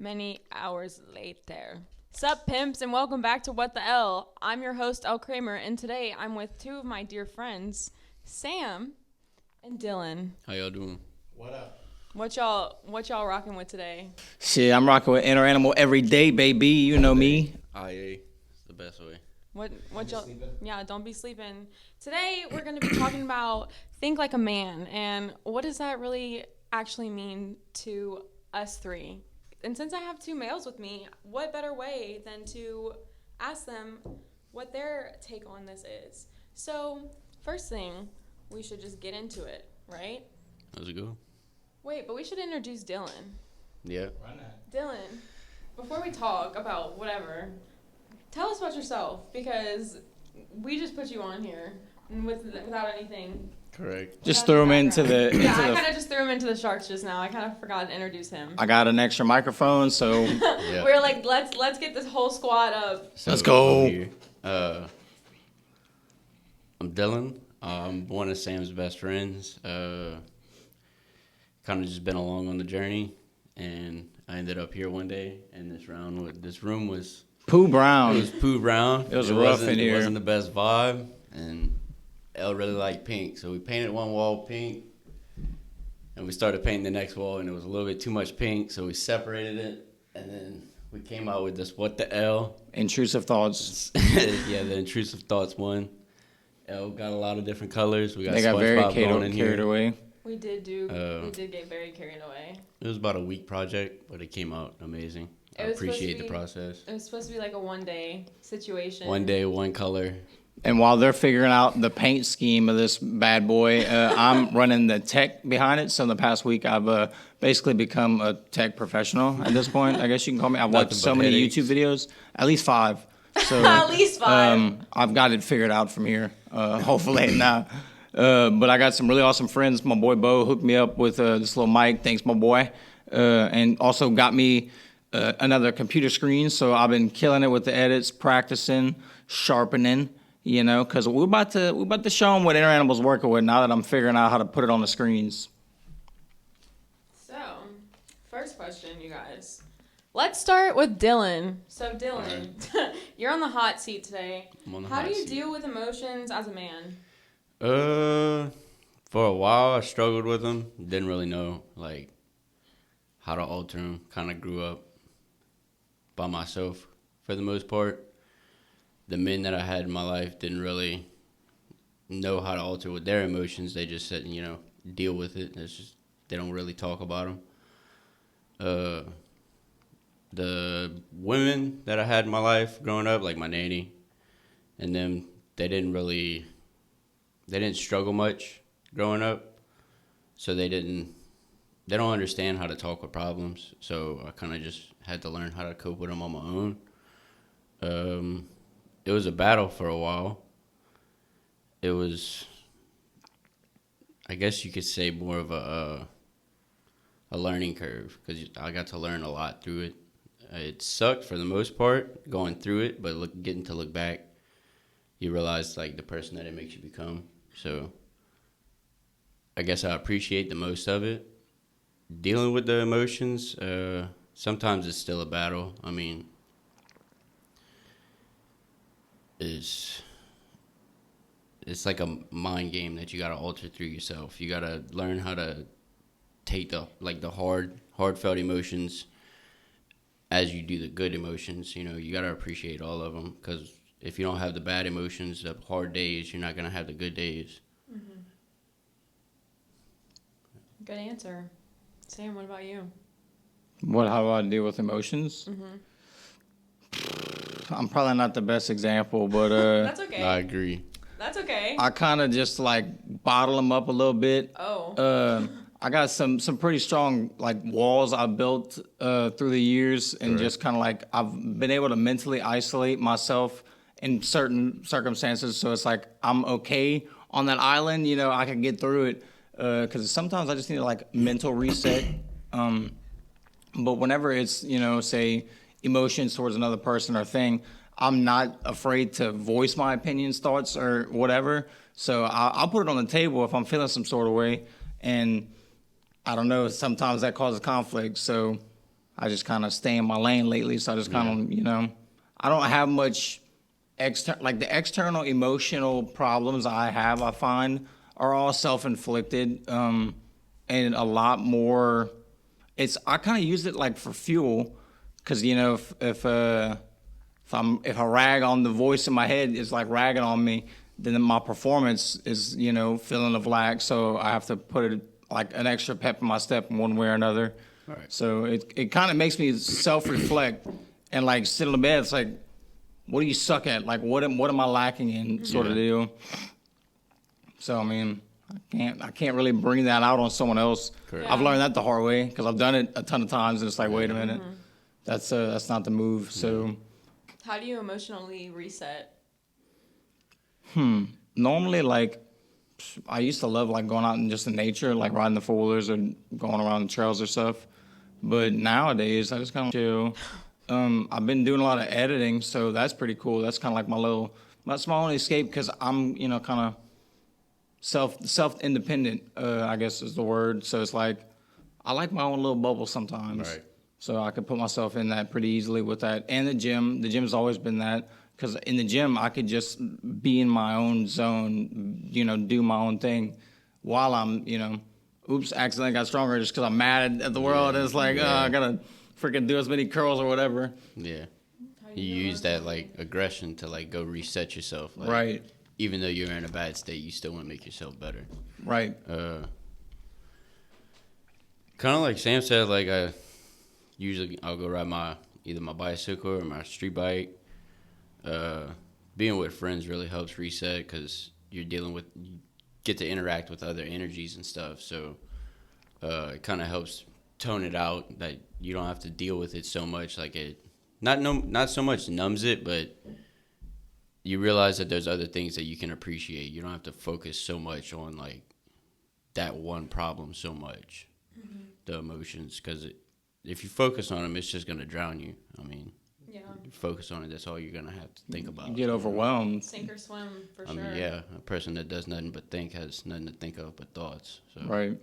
Many hours later. Sup, pimps, and welcome back to What the L. I'm your host, Elle Kramer, and today I'm with two of my dear friends, Sam and Dylan. How y'all doing? What up? What y'all rocking with today? Shit, I'm rocking with Inner Animal every day, baby. You know me. IA. It's the best way. What y'all? Yeah, don't be sleeping. Today we're going to be talking about think like a man, and what does that really actually mean to us three? And since I have two males with me, what better way than to ask them what their take on this is? So, first thing, we should just get into it, right? How's it go? Wait, but we should introduce Dylan. Yeah. Why not? Dylan, before we talk about whatever, tell us about yourself, because we just put you on here without anything. Correct. Just threw him into the. Yeah, I kind of just threw him into the sharks just now. I kind of forgot to introduce him. I got an extra microphone, so Yeah. We're like, let's get this whole squad up. So, Let's go. here. I'm Dylan. I'm one of Sam's best friends. Kind of just been along on the journey, and I ended up here one day, and this room was Pooh Brown. It was poo brown. It was rough in here. It wasn't the best vibe, and Elle really liked pink, so we painted one wall pink, and we started painting the next wall, and it was a little bit too much pink, so we separated it, and then we came out with this What the L. Intrusive thoughts. Yeah, the intrusive thoughts one. Elle got a lot of different colors. We got They got very SpongeBob going in carried here. away. We did get very carried away. It was about a week project, but it came out amazing. I It was supposed to appreciate the be- process. It was supposed to be like a one-day situation. One day, one color. And while they're figuring out the paint scheme of this bad boy, I'm running the tech behind it. So in the past week, I've basically become a tech professional at this point. I guess you can call me. I've watched Nothing so but many headaches. YouTube videos, at least 5. So At least 5. I've got it figured out from here. Hopefully now. But I got some really awesome friends. My boy Bo hooked me up with this little mic. Thanks, my boy. And also got me another computer screen. So I've been killing it with the edits, practicing, sharpening. You know, because we're about to show them what Inner Animal's working with now that I'm figuring out how to put it on the screens. So, first question, you guys. Let's start with Dylan. So, Dylan, you're on the hot seat today. I'm on the How hot do you seat. deal with emotions as a man? For a while I struggled with them. Didn't really know like how to alter them. Kind of grew up by myself for the most part. The men that I had in my life didn't really know how to alter with their emotions. They just said, deal with it. It's just they don't really talk about them. The women that I had in my life growing up, like my nanny, and them, they didn't struggle much growing up, so they don't understand how to talk with problems. So I kind of just had to learn how to cope with them on my own. It was a battle for a while. It was, I guess you could say, more of a learning curve, because I got to learn a lot through it. It sucked for the most part going through it, but getting to look back, you realize like the person that it makes you become. So I guess I appreciate the most of it. Dealing with the emotions, sometimes it's still a battle. I mean, it's like a mind game that you got to alter through yourself. You got to learn how to take the heartfelt emotions as you do the good emotions. You got to appreciate all of them, because if you don't have the bad emotions, the hard days, you're not going to have the good days. Mm-hmm. Good answer. Sam, what about you? How do I deal with emotions? Mm-hmm. I'm probably not the best example, but That's okay. I agree. That's okay. I kind of just like bottle them up a little bit. Oh. I got some pretty strong like walls I built through the years, and Correct. just kind of like I've been able to mentally isolate myself in certain circumstances. So it's like I'm okay on that island. I can get through it, because sometimes I just need like mental reset. But whenever it's say emotions towards another person or thing, I'm not afraid to voice my opinions, thoughts, or whatever. So I'll put it on the table if I'm feeling some sort of way, and I don't know, sometimes that causes conflict. So I just kind of stay in my lane lately. So I just kind of, I don't have much like the external emotional problems I have, I find, are all self-inflicted, and a lot more. I kind of use it like for fuel, because if I rag on the voice in my head, it's like ragging on me, then my performance is filling the lack. So I have to put it like an extra pep in my step in one way or another. Right. So it kind of makes me self-reflect and like sit in the bed. It's like, what do you suck at? Like, what am I lacking in, sort of deal. So I mean, I can't really bring that out on someone else. Correct. I've learned that the hard way, because I've done it a ton of times, and it's like, wait a minute, that's not the move. So how do you emotionally reset? normally, like, I used to love like going out in just the nature, like riding the four-wheelers or going around the trails or stuff. But nowadays, I just kind of chill. I've been doing a lot of editing, so that's pretty cool. That's kind of like that's my only escape, because I'm, kind of self-independent, I guess is the word. So it's like, I like my own little bubble sometimes. Right. So I could put myself in that pretty easily with that. And the gym's always been that, because in the gym, I could just be in my own zone, do my own thing while I'm, accidentally got stronger just because I'm mad at the world. And it's like, I gotta freaking do as many curls or whatever. Yeah. You use that like aggression to like go reset yourself. Like, Right. Even though you're in a bad state, you still want to make yourself better. Right. Kind of like Sam said, like I'll go ride either my bicycle or my street bike. Being with friends really helps reset, because you get to interact with other energies and stuff. So it kind of helps tone it out, that you don't have to deal with it so much. Like not so much numbs it, but you realize that there's other things that you can appreciate. You don't have to focus so much on like that one problem so much, the emotions, because if you focus on them, it's just gonna drown you. I mean, you focus on it, that's all you're gonna have to think about. You get overwhelmed. Sink or swim, for I sure. mean, yeah, a person that does nothing but think has nothing to think of but thoughts. So. Right.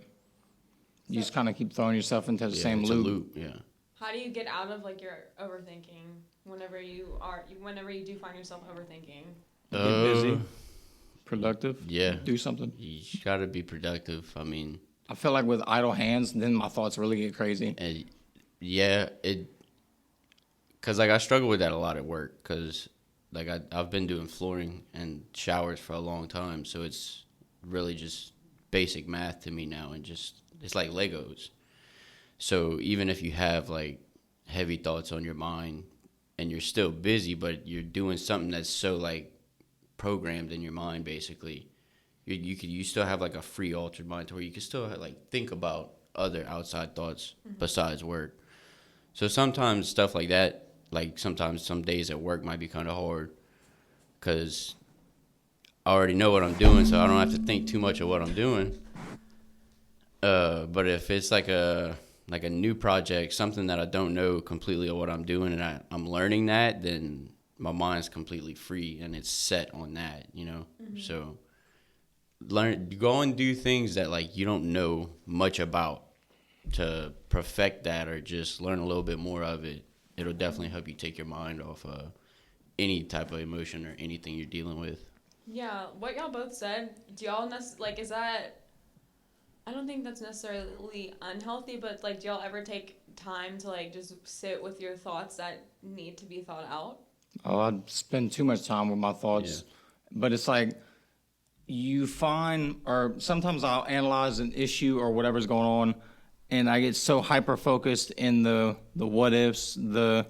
You just kind of keep throwing yourself into the same it's loop. A loop. Yeah. How do you get out of like your overthinking whenever you do find yourself overthinking? Get busy, productive. Yeah. Do something. You gotta be productive. I mean, I feel like with idle hands, then my thoughts really get crazy. And because like I struggle with that a lot at work, because like I've been doing flooring and showers for a long time, so it's really just basic math to me now, and just it's like Legos. So even if you have like heavy thoughts on your mind and you're still busy, but you're doing something that's so like programmed in your mind, basically, you still have like a free altered mind to where you can still like think about other outside thoughts besides work. So sometimes stuff like that, like sometimes some days at work might be kind of hard, because I already know what I'm doing, so I don't have to think too much of what I'm doing. But if it's like a new project, something that I don't know completely of what I'm doing, and I'm learning that, then my mind's completely free and it's set on that, So go and do things that like you don't know much about to perfect that, or just learn a little bit more of it. It'll definitely help you take your mind off any type of emotion or anything you're dealing with. Yeah, what y'all both said, do y'all is that, I don't think that's necessarily unhealthy, but like, do y'all ever take time to like just sit with your thoughts that need to be thought out? Oh, I spend too much time with my thoughts. But it's like, you find, or sometimes I'll analyze an issue or whatever's going on, and I get so hyper focused in the what ifs, the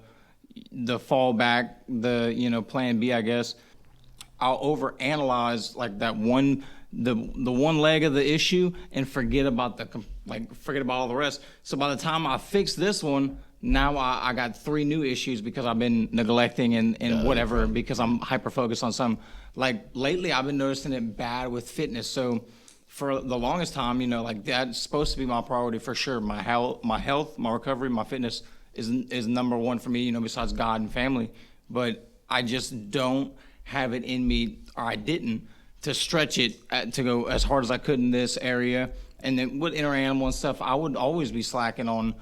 fallback, the plan B, I guess. I'll overanalyze like that one, the one leg of the issue, and forget about all the rest. So by the time I fix this one, now I got 3 new issues because I've been neglecting and whatever, because I'm hyper focused on some. Like lately, I've been noticing it bad with fitness. So for the longest time, like that's supposed to be my priority for sure. My health, my recovery, my fitness is number one for me, besides God and family. But I just don't have it in me, or I didn't, to stretch it to go as hard as I could in this area. And then with inner animal and stuff, I would always be slacking on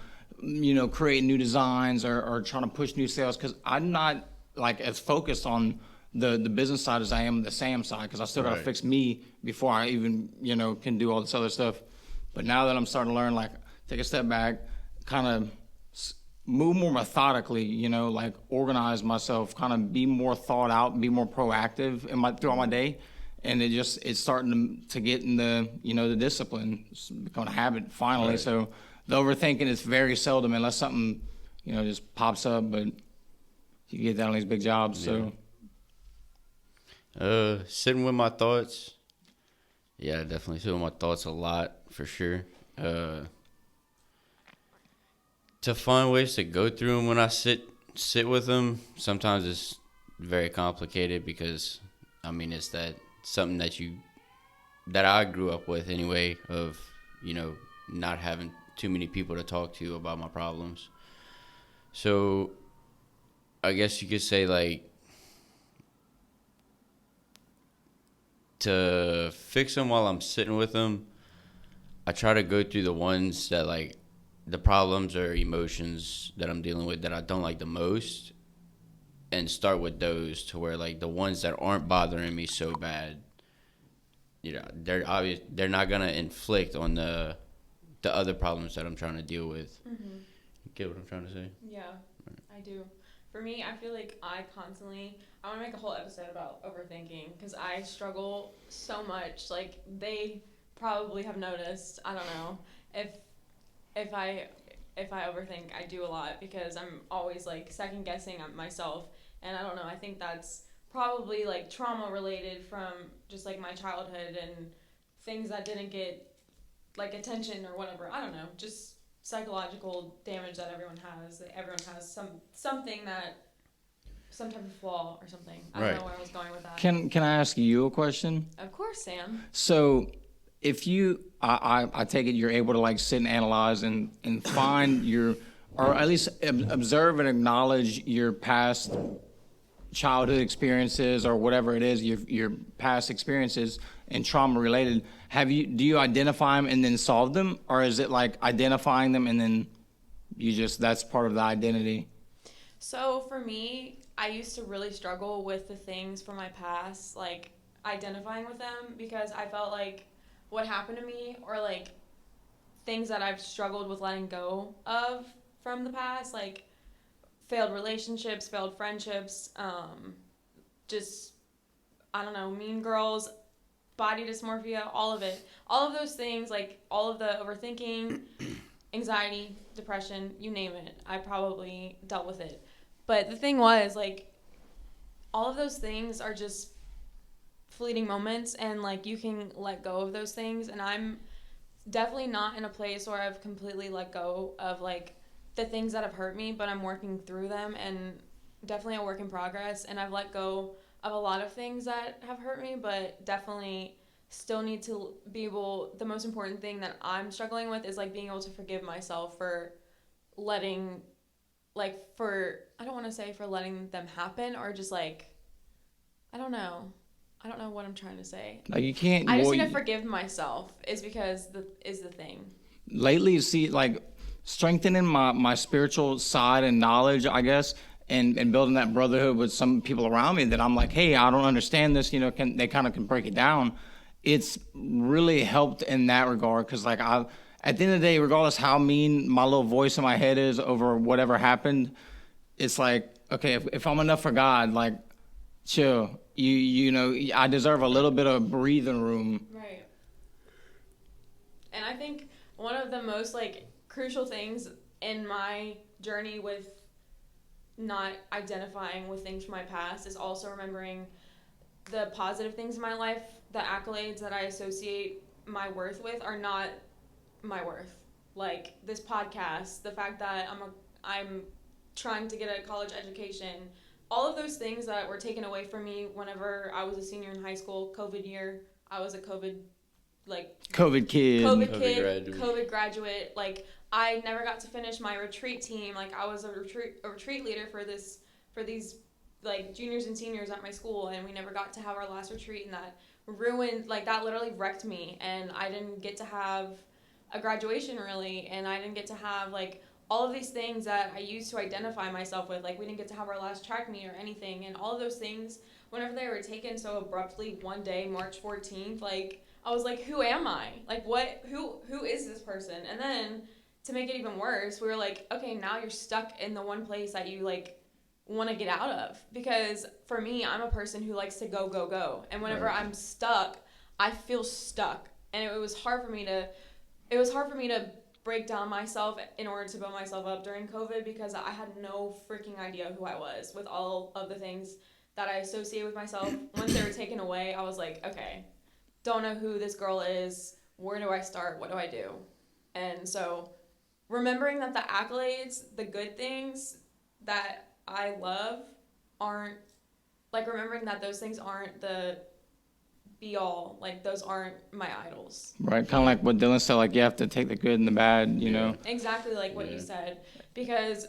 create new designs or trying to push new sales, because I'm not like as focused on the business side as I am the Sam side, because I still got to Right. fix me before I even, can do all this other stuff. But now that I'm starting to learn, like, take a step back, kind of move more methodically, like organize myself, kind of be more thought out, be more proactive throughout my day. And it's starting to get in the discipline. It's become a habit finally. Right. So the overthinking is very seldom unless something, just pops up, but you get that on these big jobs. So Sitting with my thoughts. Yeah, definitely sit with my thoughts a lot, for sure. To find ways to go through them when I sit with them, sometimes it's very complicated because, I mean, it's something that I grew up with anyway, of, not having too many people to talk to about my problems. So I guess you could say, like, to fix them while I'm sitting with them, I try to go through the ones that, like, the problems or emotions that I'm dealing with that I don't like the most, and start with those, to where, like, the ones that aren't bothering me so bad, they're not gonna inflict on the other problems that I'm trying to deal with. Mm-hmm. Get what I'm trying to say? Yeah, I do. For me, I feel like I want to make a whole episode about overthinking because I struggle so much. Like, they probably have noticed. I don't know if I overthink, I do a lot because I'm always like second guessing myself, and I don't know. I think that's probably like trauma related from just like my childhood and things that didn't get like attention or whatever. I don't know. Just psychological damage that everyone has. That everyone has something that some type of flaw or something. I don't Right. know where I was going with that. can I ask you a question? Of course, Sam. So if I take it you're able to like sit and analyze and find or at least observe and acknowledge your past childhood experiences or whatever it is, your past experiences and trauma related. Do you identify them and then solve them, or is it like identifying them and then that's part of the identity? So for me, I used to really struggle with the things from my past, like identifying with them, because I felt like what happened to me, or like things that I've struggled with letting go of from the past, like failed relationships, failed friendships, just, I don't know, mean girls, body dysmorphia, all of it. All of those things, like all of the overthinking, anxiety, depression, you name it, I probably dealt with it. But the thing was, like, all of those things are just fleeting moments, and like you can let go of those things, and I'm definitely not in a place where I've completely let go of like the things that have hurt me, but I'm working through them, and definitely a work in progress, and I've let go of a lot of things that have hurt me, but definitely still need to be able, the most important thing that I'm struggling with is like being able to forgive myself for letting, like, I don't want to say for letting them happen, or just like, I don't know what I'm trying to say. Like you can't. I just need to forgive myself is the thing. Lately, see, like strengthening my spiritual side and knowledge, I guess, and building that brotherhood with some people around me that I'm like, hey, I don't understand this, they kind of can break it down. It's really helped in that regard, because like at the end of the day, regardless how mean my little voice in my head is over whatever happened, it's like, okay, if I'm enough for God, like, chill. I deserve a little bit of breathing room. Right. And I think one of the most like crucial things in my journey with not identifying with things from my past is also remembering the positive things in my life. The accolades that I associate my worth with are not my worth. Like this podcast, the fact that I'm trying to get a college education, all of those things that were taken away from me whenever I was a senior in high school, COVID year, I was a COVID kid, COVID graduate. Like, I never got to finish my retreat team. Like, I was a retreat leader for these like juniors and seniors at my school, and we never got to have our last retreat, and that literally wrecked me, and I didn't get to have a graduation really, and I didn't get to have like all of these things that I used to identify myself with, like we didn't get to have our last track meet or anything, and all of those things, whenever they were taken so abruptly one day, March 14th, like I was like, who am I? Like who is this person? And then to make it even worse, we were like, okay, now you're stuck in the one place that you like want to get out of. Because for me, I'm a person who likes to go, go, go. And whenever I'm stuck, I feel stuck. And it was hard for me to break down myself in order to build myself up during COVID, because I had no freaking idea who I was with all of the things that I associate with myself. Once they were taken away, I was like, okay, don't know who this girl is. Where do I start? What do I do? And so remembering that the accolades, the good things that I love aren't, like remembering that those things aren't the be all, like those aren't my idols. Right, kind of like what Dylan said, like you have to take the good and the bad, you know. Exactly like what you said, because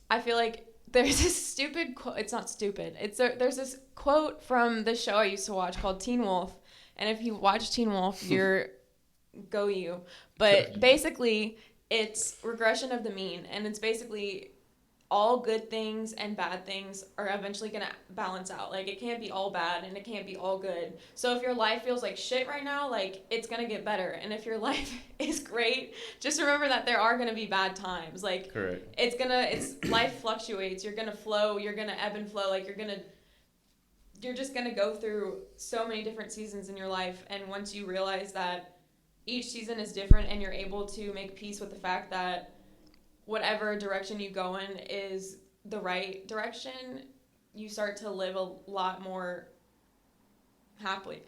I feel like there's this stupid quote. It's not stupid. There's this quote from the show I used to watch called Teen Wolf, and if you watch Teen Wolf, you're go you. But basically, it's regression of the mean, and it's basically all good things and bad things are eventually going to balance out. Like, it can't be all bad and it can't be all good. So if your life feels like shit right now, like, it's going to get better. And if your life is great, just remember that there are going to be bad times. Like, correct. Life fluctuates. You're going to flow. You're going to ebb and flow. Like, you're just going to go through so many different seasons in your life. And once you realize that each season is different and you're able to make peace with the fact that whatever direction you go in is the right direction, you start to live a lot more happy,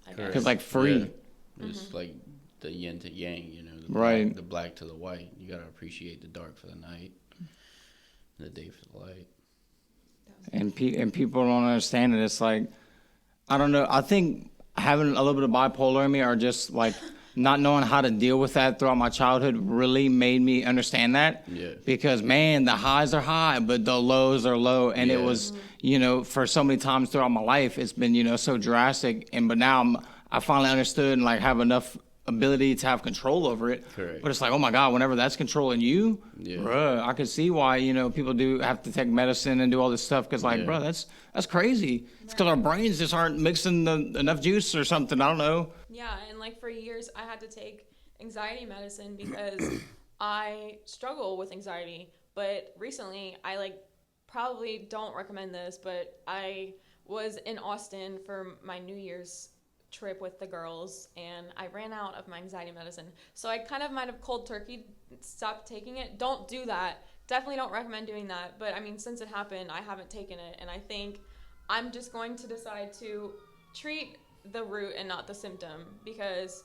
I guess. Cause like free. Yeah. It's like the yin to yang, you know, the black to the white. You gotta appreciate the dark for the night, and the day for the light. And people don't understand it. It's like, I don't know. I think having a little bit of bipolar in me, or just like not knowing how to deal with that throughout my childhood, really made me understand that. Yeah. Because, man, the highs are high, but the lows are low. And it was, you know, for so many times throughout my life, it's been, you know, so drastic. But now I finally understood and, like, have enough ability to have control over it. Correct. But it's like, oh, my God, whenever that's controlling you, bruh, I can see why, you know, people do have to take medicine and do all this stuff. Because, like, bruh, that's crazy. It's because our brains just aren't mixing enough juice or something. I don't know. Yeah, and like for years I had to take anxiety medicine because I struggle with anxiety. But recently I probably don't recommend this, but I was in Austin for my New Year's trip with the girls and I ran out of my anxiety medicine. So I kind of might have cold turkey stopped taking it. Don't do that. Definitely don't recommend doing that. But I mean, since it happened, I haven't taken it, and I think I'm just going to decide to treat the root and not the symptom, because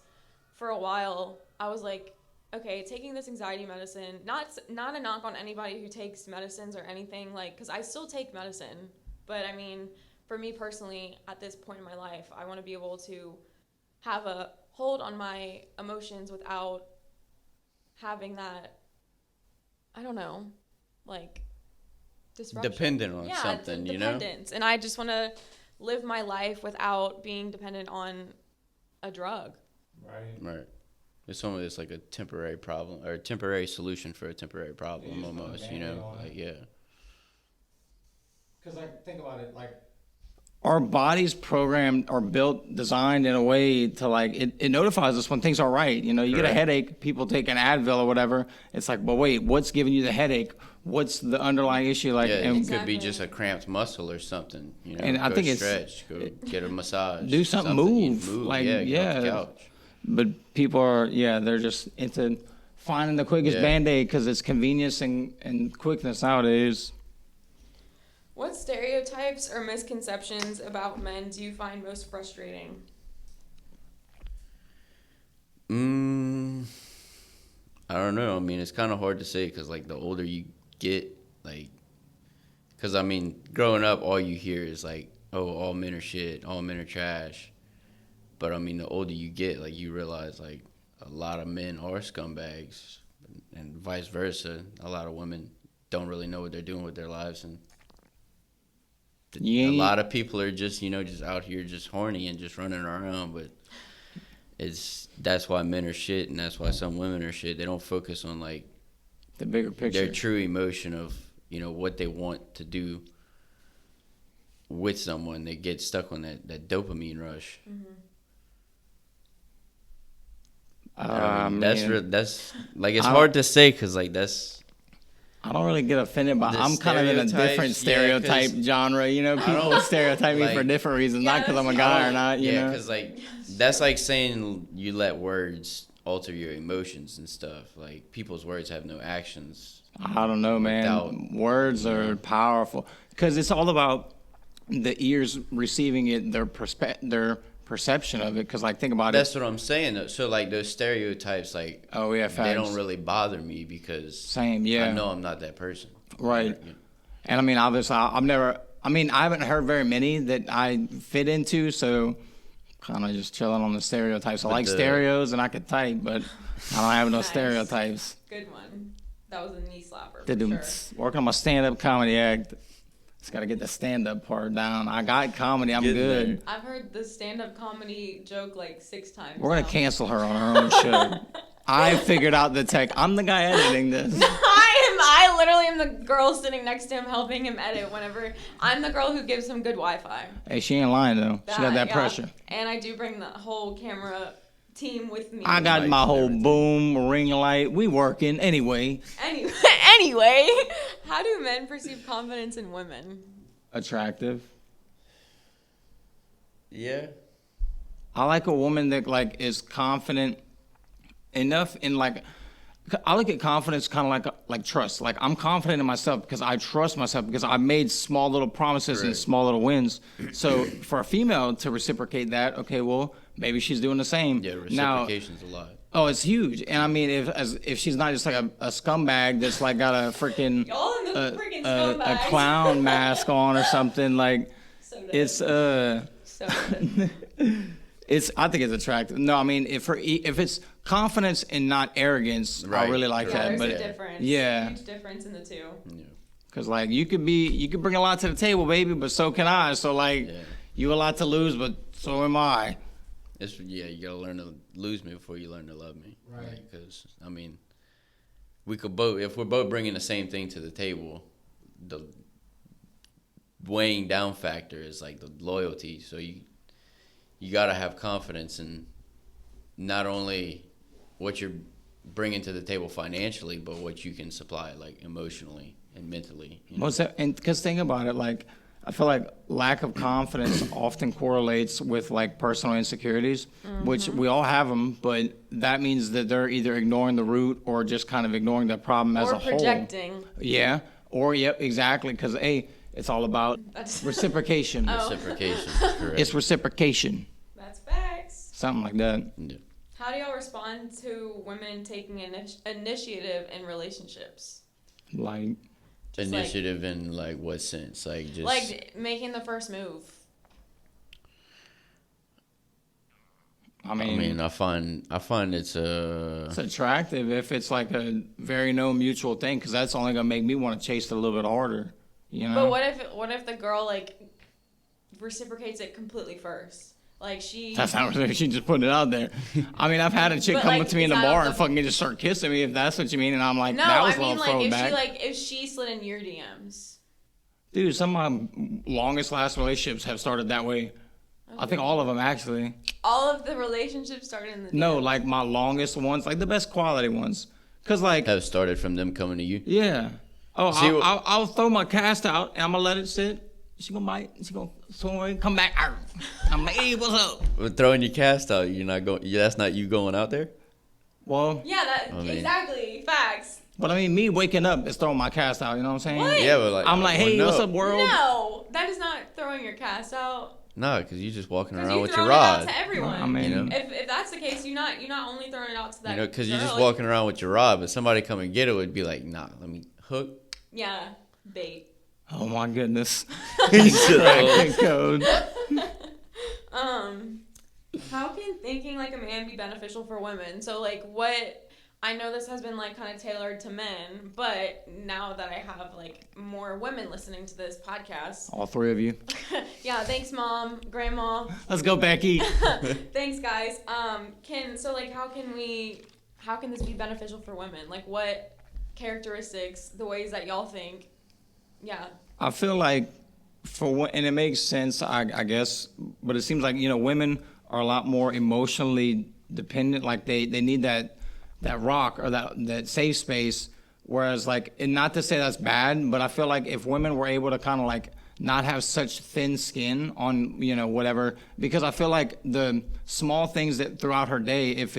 for a while I was like, okay, taking this anxiety medicine, not a knock on anybody who takes medicines or anything, like, because I still take medicine, but I mean, for me personally, at this point in my life, I want to be able to have a hold on my emotions without having that, I don't know, like, disruption. Dependent on something, you know? And I just want to live my life without being dependent on a drug. Right. It's almost like a temporary problem or a temporary solution for a temporary problem, almost, you know? Like, yeah. Because, like, think about it, like, our bodies programmed or built, designed in a way to, like, it notifies us when things are right. You know, you get a headache, people take an Advil or whatever. It's like, well, wait, what's giving you the headache? What's the underlying issue? Like, yeah, it could be just a cramped muscle or something. You know, and I think stretch, go get a massage, do something, move. Like, get off the couch. But people are, they're just into finding the quickest Band-Aid because it's convenience and quickness nowadays. What stereotypes or misconceptions about men do you find most frustrating? I don't know. I mean, it's kind of hard to say because, like, the older you get, like, because, I mean, growing up, all you hear is, like, oh, all men are shit, all men are trash. But, I mean, the older you get, like, you realize, like, a lot of men are scumbags and vice versa. A lot of women don't really know what they're doing with their lives, and a lot of people are just, you know, just out here just horny and just running around, but that's why men are shit, and that's why some women are shit. They don't focus on, like, The bigger picture. their true emotion of, what they want to do with someone. They get stuck on that dopamine rush. That's like, it's hard to say because like that's. I don't really get offended, but The I'm kind of in a different stereotypes, stereotype genre. People stereotype me for different reasons, not because I'm a guy or not. You know, because like that's like saying you let words alter your emotions and stuff. Like people's words have no actions. I don't know, man. Words are powerful because it's all about the ears receiving it, their perception of it. Because like, think about That's what I'm saying. Though. So like those stereotypes, like they don't really bother me because I know I'm not that person. Right. And I mean, obviously, I haven't heard very many that I fit into, so kind of just chilling on the stereotypes. I like stereos and I could type, but I don't have no stereotypes. Good one. That was a knee slapper. Sure. Working on my stand-up comedy act. Just got to get the stand-up part down. I got comedy. I'm good. I've heard the stand-up comedy joke like 6 times. We're going to cancel her on her own show. I figured out the tech. I'm the guy editing this. I literally am the girl sitting next to him helping him edit whenever. I'm the girl who gives him good Wi-Fi. Hey, she ain't lying, though. She got that pressure. And I do bring the whole camera team with me. I got my whole boom, ring light. We working anyway. Anyway, how do men perceive confidence in women? Attractive. Yeah. I like a woman that like is confident enough in like. I look at confidence kind of like trust. Like I'm confident in myself because I trust myself because I made small little promises and small little wins. So for a female to reciprocate that, okay, well maybe she's doing the same. Yeah, reciprocation's a lot. Oh, it's huge. And I mean, if she's not just like a scumbag that's like got a freaking a clown mask on or something, like it's it's I think it's attractive. No, I mean if it's confidence and not arrogance, I really like that. There's a difference. Huge difference in the two. Yeah. Cause like you could bring a lot to the table, baby, but so can I. So like you a lot to lose, but so am I. You gotta learn to lose me before you learn to love me. Right. Because I mean, we could both, if we're both bringing the same thing to the table, the weighing down factor is like the loyalty. So you gotta have confidence in not only what you're bringing to the table financially, but what you can supply, like emotionally and mentally. And because think about it, like I feel like lack of confidence often correlates with like personal insecurities, which we all have them, but that means that they're either ignoring the root or just kind of ignoring the problem as a whole. Or projecting. Yeah. Or exactly. Because it's all about reciprocation. Reciprocation. Correct. It's reciprocation. That's facts. Something like that. Yeah. How do y'all respond to women taking initiative in relationships? Like initiative in like what sense? Like just like making the first move. I mean, I find it's attractive if it's like a very no mutual thing, because that's only gonna make me want to chase it a little bit harder. You know. But what if the girl like reciprocates it completely first? Like That's not really, she just put it out there. I mean, I've had a chick come up to me in the bar and fucking just start kissing me, if that's what you mean, and I'm like, no, that was I mean, a little throwback. If she slid in your DMs. Dude, some of my longest last relationships have started that way. Okay. I think all of them, actually. All of the relationships started in the DMs? No, like my longest ones, like the best quality ones. Because like... have started from them coming to you? Yeah. Oh, I'll throw my cast out and I'm going to let it sit. She gonna bite. She gonna swim away, come back. I'm like, hey, what's up? But throwing your cast out, you're not going. That's not you going out there. Well, yeah, exactly facts. But I mean, me waking up is throwing my cast out. You know what I'm saying? What? Yeah, but like I'm like, hey, what's up, world? No, that is not throwing your cast out. No, because you're just walking around with your rod. It out to everyone. I mean, if that's the case, you're not only throwing it out to that. Because you're just walking around with your rod, but somebody come and get it would be like, nah, let me hook. Yeah, bait. Oh my goodness. Code. How can thinking like a man be beneficial for women? So like what, I know this has been like kind of tailored to men, but now that I have like more women listening to this podcast. All three of you. Yeah, thanks mom, grandma. Let's go, Becky. Thanks guys. How can this be beneficial for women? Like what characteristics, the ways that y'all think. Yeah. I feel like and it makes sense, I guess, but it seems like, women are a lot more emotionally dependent. Like they need that rock or that safe space. Whereas like, and not to say that's bad, but I feel like if women were able to kind of like not have such thin skin on, whatever, because I feel like the small things that throughout her day, if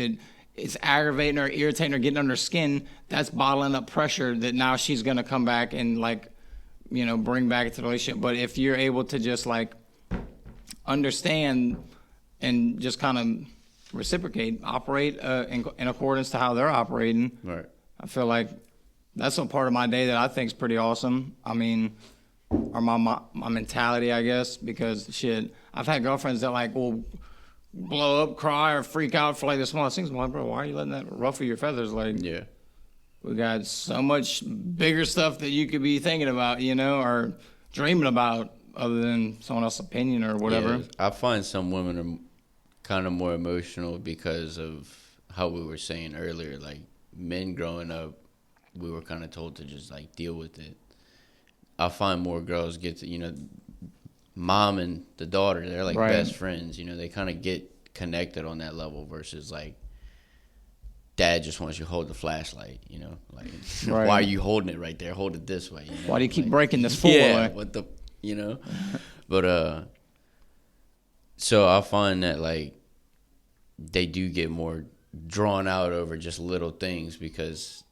it's aggravating or irritating or getting under her skin, that's bottling up pressure that now she's going to come back and like, bring back to the relationship. But if you're able to just like understand and just kind of reciprocate, operate in accordance to how they're operating, Right. I feel like that's a part of my day that I think is pretty awesome. I mean, or my mentality, I guess, because shit, I've had girlfriends that like will blow up, cry, or freak out for like the smallest things. I'm like, bro, why are you letting that ruffle your feathers? Like, Yeah. we got so much bigger stuff that you could be thinking about, or dreaming about, other than someone else's opinion or whatever. Yeah, I find some women are kind of more emotional because of how we were saying earlier. Like, men growing up, we were kind of told to just like deal with it. I find more girls get to, mom and the daughter, they're like Right. best friends. They kind of get connected on that level versus like dad just wants you to hold the flashlight, like Right. why are you holding it right there? Hold it this way. Why do you keep like, breaking this fool? Yeah, what the, but so I find that like they do get more drawn out over just little things because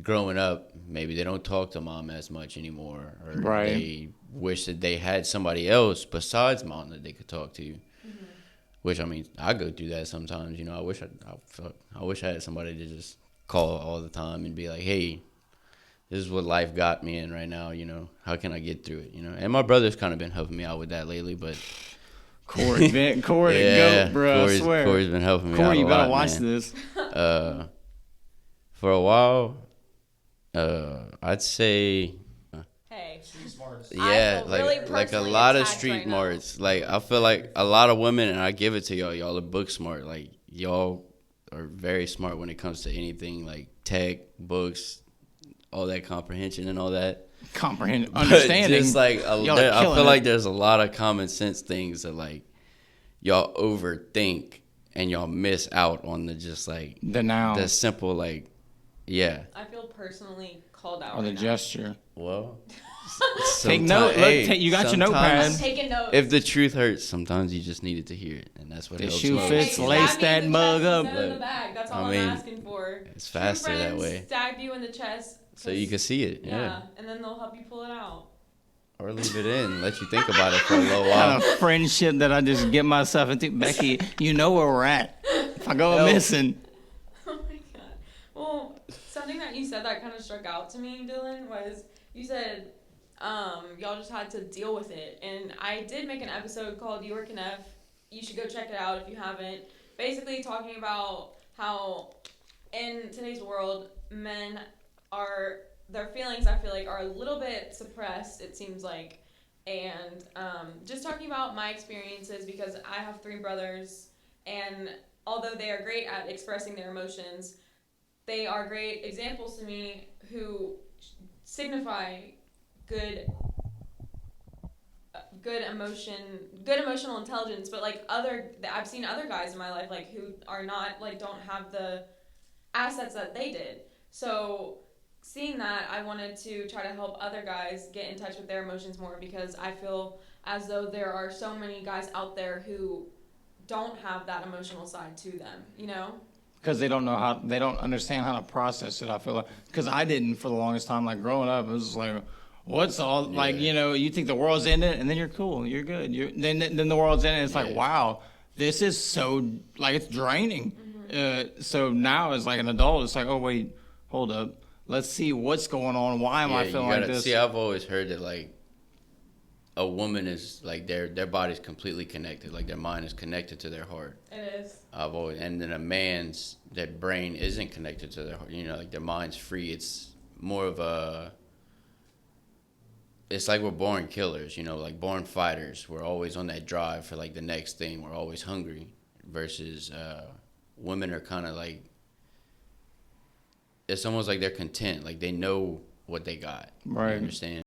growing up, maybe they don't talk to mom as much anymore, or Right. they wish that they had somebody else besides mom that they could talk to. Mm-hmm. Which, I mean, I go through that sometimes. I wish I had somebody to just call all the time and be like, hey, this is what life got me in right now. How can I get through it? And my brother's kind of been helping me out with that lately, but Corey, the goat, bro. I swear. Corey's been helping me out a lot. Corey, you better watch man. this. For a while, I'd say, Hey. yeah, feel really like a personally lot of attacked street right now. smarts. Like, I feel like a lot of women, and I give it to y'all. Y'all are book smart. Like, y'all are very smart when it comes to anything like tech, books, all that comprehension and all that. Understanding. But just like Y'all are I killing feel it. like there's a lot of common sense things that like y'all overthink and y'all miss out on the just like the simple like, yeah. I feel personally called out. Or the right now. gesture. Well, Take note. Look, you got your notepad. I'm taking notes. If the truth hurts, sometimes you just needed to hear it, and that's what The helps shoe most. fits, Hey, lace stab me that in the mug chest up. instead of the back. That's all I mean, I'm asking for. it's faster True that friends way. Stab you in the chest. So you can see it, Yeah, and then they'll help you pull it out. Or leave it in, let you think about it for a little Kind while. of friendship that I just get myself into. Becky, you know where we're at. If I go missing. Oh my god. Well, something that you said that kind of struck out to me, Dylan, was you said y'all just had to deal with it. And I did make an episode called You Work in F. You should go check it out if you haven't. Basically talking about how in today's world, men are, their feelings, I feel like, are a little bit suppressed, it seems like. And just talking about my experiences, because I have 3 brothers, and although they are great at expressing their emotions, they are great examples to me who signify good emotional intelligence. But like I've seen other guys in my life like who are not, like, don't have the assets that they did. So seeing that, I wanted to try to help other guys get in touch with their emotions more, because I feel as though there are so many guys out there who don't have that emotional side to them, Because they don't understand how to process it, I feel like. Because I didn't for the longest time. Like, growing up, it was just like, what's all, like, you think the world's in it, and then you're cool, you're good. Then the world's in it, and it's like, wow, this is so, like, it's draining. Mm-hmm. So now as, like, an adult, it's like, oh, wait, hold up. Let's see what's going on. Why am I feeling like this? See, I've always heard that, like, a woman is, like, their body's completely connected. Like, their mind is connected to their heart. It is. And then a man's, their brain isn't connected to their heart. Like, their mind's free. It's more of a, it's like we're born killers, like born fighters. We're always on that drive for, like, the next thing. We're always hungry. Versus women are kind of like, it's almost like they're content, like they know what they got. Right. You understand?